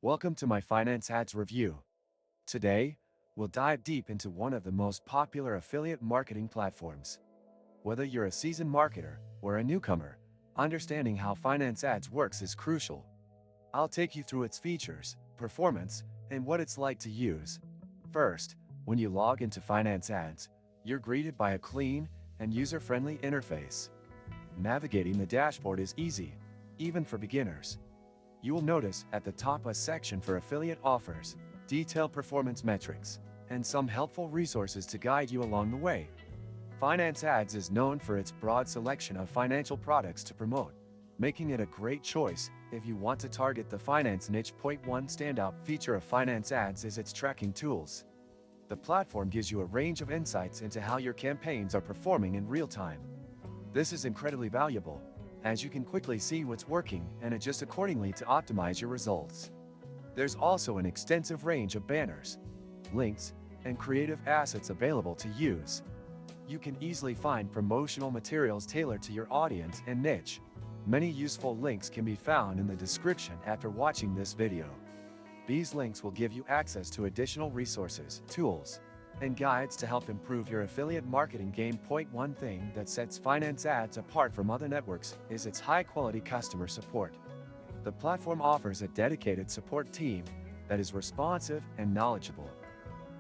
Welcome to my Finance Ads review. Today, we'll dive deep into one of the most popular affiliate marketing platforms. Whether you're a seasoned marketer or a newcomer, understanding how Finance Ads works is crucial. I'll take you through its features, performance, and what it's like to use. First, when you log into Finance Ads, you're greeted by a clean and user-friendly interface. Navigating the dashboard is easy, even for beginners. You will notice at the top a section for affiliate offers, detailed performance metrics, and some helpful resources to guide you along the way. Finance Ads is known for its broad selection of financial products to promote, making it a great choice if you want to target the finance niche. One standout feature of Finance Ads is its tracking tools. The platform gives you a range of insights into how your campaigns are performing in real time. This is incredibly valuable, as you can quickly see what's working and adjust accordingly to optimize your results. There's also an extensive range of banners, links, and creative assets available to use. You can easily find promotional materials tailored to your audience and niche. Many useful links can be found in the description after watching this video. These links will give you access to additional resources, tools, and guides to help improve your affiliate marketing game. One thing that sets Finance Ads apart from other networks is its high-quality customer support. The platform offers a dedicated support team that is responsive and knowledgeable.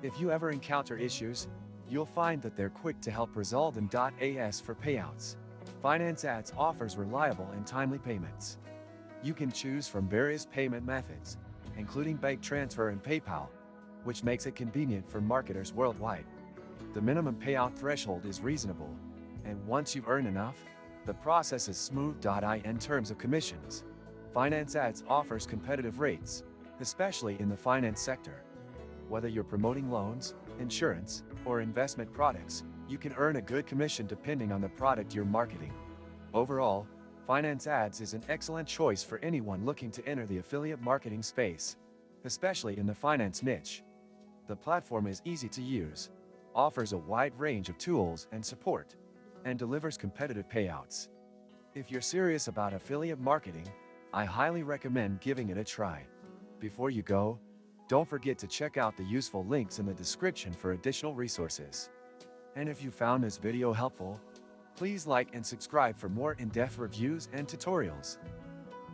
If you ever encounter issues, you'll find that they're quick to help resolve them. As for payouts, Finance Ads offers reliable and timely payments. You can choose from various payment methods, including bank transfer and PayPal, which makes it convenient for marketers worldwide. The minimum payout threshold is reasonable, and once you've earned enough, the process is smooth. In terms of commissions, Finance Ads offers competitive rates, especially in the finance sector. Whether you're promoting loans, insurance, or investment products, you can earn a good commission depending on the product you're marketing. Overall, Finance Ads is an excellent choice for anyone looking to enter the affiliate marketing space, especially in the finance niche. The platform is easy to use, offers a wide range of tools and support, and delivers competitive payouts. If you're serious about affiliate marketing, I highly recommend giving it a try. Before you go, don't forget to check out the useful links in the description for additional resources. And if you found this video helpful, please like and subscribe for more in-depth reviews and tutorials.